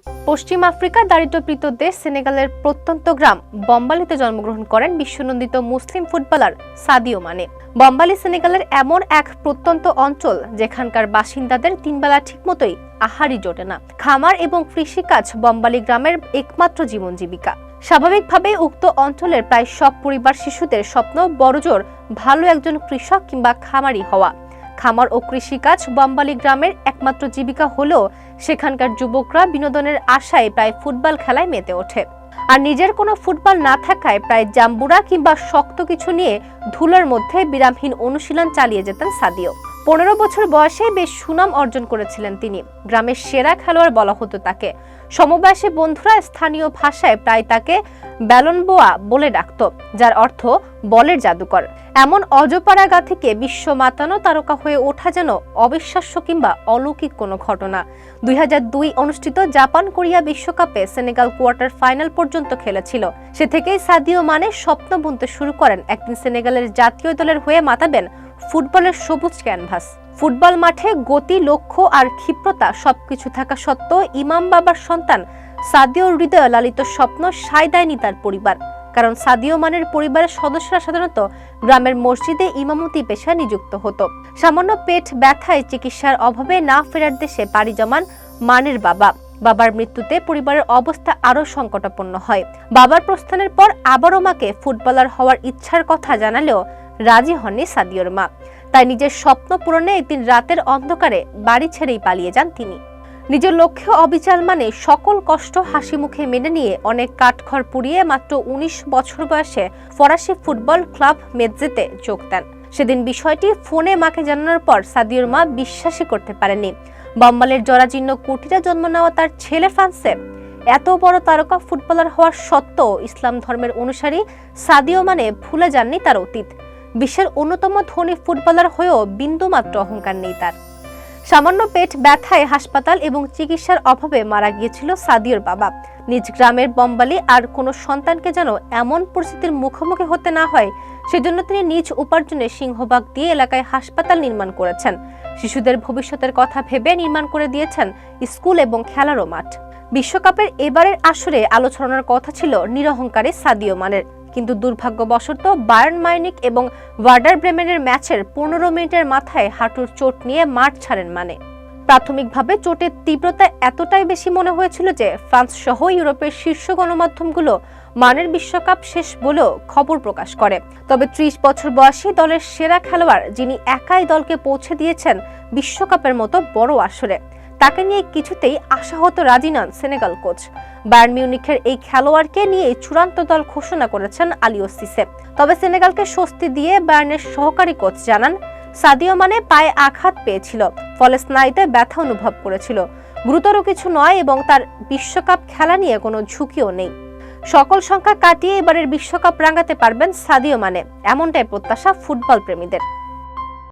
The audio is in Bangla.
পশ্চিম আফ্রিকার দারিদ্র্যপীড়িত দেশ সেনেগালের প্রত্যন্ত গ্রাম বম্বালিতে জন্মগ্রহণ করেন বিশ্বনন্দিত মুসলিম ফুটবলার সাদিও মানে। বম্বালি সেনেগালের এমন এক প্রত্যন্ত অঞ্চল যেখানকার বাসিন্দাদের তিনবেলা ঠিকমতোই আহারই জোটে না। খামার এবং কৃষিকাজ বম্বালি গ্রামের একমাত্র জীবন জীবিকা। স্বাভাবিকভাবেই উক্ত অঞ্চলের প্রায় সব পরিবার শিশুদের স্বপ্ন বড়জোর ভালো একজন কৃষক কিংবা খামারি হওয়া। খামার ও কৃষিকাজ বম্বালি গ্রামের একমাত্র জীবিকা হলেও সেখানকার যুবকরা বিনোদনের আশায় প্রায় ফুটবল খেলায় মেতে ওঠে। আর নিজের কোনো ফুটবল না থাকায় প্রায় জাম্বুরা কিংবা শক্ত কিছু নিয়ে ধুলোর মধ্যে বিরামহীন অনুশীলন চালিয়ে যেতেন সাদিও। 15 বছর বয়সে বেশ সুনাম অর্জন করেছিলেন তিনি। গ্রামের সেরা খেলোয়াড় বলা হতো তাকে। সমবয়সী বন্ধুরা স্থানীয় ভাষায় প্রায় তাকে ব্যালনবোয়া বলে ডাকত, যার অর্থ বলের জাদুকর। এমন অজপাড়াগা থেকে বিশ্ব মাতানো তারকা হয়ে ওঠা যেন অবিশ্বাস্য কিংবা অলৌকিক কোনো ঘটনা। 2002 অনুষ্ঠিত জাপান কোরিয়া বিশ্বকাপে সেনেগাল কোয়ার্টার ফাইনাল পর্যন্ত খেলেছিল। সে থেকেই সাদিও মানে স্বপ্ন বুনতে শুরু করেন একদিন সেনেগালের জাতীয় দলের হয়ে মাতাবেন ফুটবলের সবুজ ক্যানভাস। ফুটবল মাঠে গতি, লক্ষ্য আর ক্ষিপ্রতা সবকিছু থাকা সত্ত্বেও ইমাম বাবার সন্তান সাদিওর হৃদয়ে লালিত স্বপ্ন সায় দেয়নি তার পরিবার। কারণ সাদিও মানের পরিবারের সদস্যরা সাধারণত গ্রামের মসজিদে ইমামতি পেশায় নিযুক্ত হতো। সামান্য পেট ব্যথায় চিকিৎসার অভাবে না ফেরার দেশে পাড়ি জমান মানের বাবা। বাবার মৃত্যুতে পরিবারের অবস্থা আরো সংকটাপন্ন হয়। বাবার প্রস্থানের পর আবারও মাকে ফুটবলার হওয়ার ইচ্ছার কথা জানালেও রাজি হননি সাদিওর মা। তাই নিজের স্বপ্ন পূরণে একদিন রাতের অন্ধকারে বাড়ি ছেড়েই পালিয়ে যান তিনি। নিজের লক্ষ্যে অবিচল মানে সকল কষ্ট হাসি মুখে মেনে নিয়ে অনেক কাঠখড় পুড়িয়ে মাত্র 19 বছর বয়সে ফরাসি ফুটবল ক্লাব মেৎজেতে যোগ দেন। সেদিন বিষয়টি ফোনে মাকে জানানোর পর সাদিওর মা বিশ্বাসই করতে পারেনি। বম্বালের জরাজীর্ণ কুটিরে জন্ম নেওয়া তার ছেলে ফ্রান্সে এত বড় তারকা ফুটবলার হওয়ার সত্ত্বেও ইসলাম ধর্মের অনুসারী সাদিও মানে ভুলে যাননি তার অতীত। বিশ্বের অন্যতম ধনী ফুটবলার হয়েও বিন্দুমাত্র অহংকার নেই তার। সামান্য পেট ব্যথায় হাসপাতাল এবং চিকিৎসার অভাবে মারা গিয়েছিল সাদিওর বাবা। নিজ গ্রামের বম্বালি আর কোনো সন্তানকে যেন এমন পরিস্থিতির মুখোমুখি হতে না হয় সেজন্য তিনি নিজ উপার্জনে সিংহভাগ দিয়ে এলাকায় হাসপাতাল নির্মাণ করেছেন। শিশুদের ভবিষ্যতের কথা ভেবে নির্মাণ করে দিয়েছেন স্কুল এবং খেলারও মাঠ। বিশ্বকাপের এবারের আসরে আলোচনার কথা ছিল নিরহংকারী সাদিও মানের, কিন্তু দুর্ভাগ্যবশত বায়ার্ন মিউনিখ এবং ওয়ার্ডার ব্রেমেনের ম্যাচের 15 মিনিটের মাথায় হাঁটুর চোট নিয়ে মাঠ ছাড়েন মানে। প্রাথমিকভাবে চোটের তীব্রতা এতটাই বেশি মনে হয়েছিল যে ফ্রান্স সহ ইউরোপের শীর্ষ গণমাধ্যমগুলো মানের বিশ্বকাপ শেষ বলেও খবর প্রকাশ করে। তবে 30 বছর বয়সী দলের সেরা খেলোয়াড়, যিনি একাই দলকে পৌঁছে দিয়েছেন বিশ্বকাপের মতো বড় আসরে, তাকে নিয়ে কিছুতেই আশাহত রাজি নন সেনেগাল কোচ। বায়ার্ন মিউনিখের এই খেলোয়াড়কে নিয়ে চূড়ান্ত দল ঘোষণা করেছেন আলিও সিসে। তবে সেনেগালকে স্বস্তি দিয়ে বায়ার্নের সহকারী কোচ জানান, সাদিও মানে পায়ে আঘাত পেয়েছিল, ফলে স্নায়ুতে ব্যথা অনুভব করেছিল। গুরুতর কিছু নয় এবং তার বিশ্বকাপ খেলা নিয়ে কোনো ঝুঁকিও নেই। সকল সংখ্যা কাটিয়ে এবারের বিশ্বকাপ রাঙাতে পারবেন সাদিও মানে, এমনটাই প্রত্যাশা ফুটবল প্রেমীদের।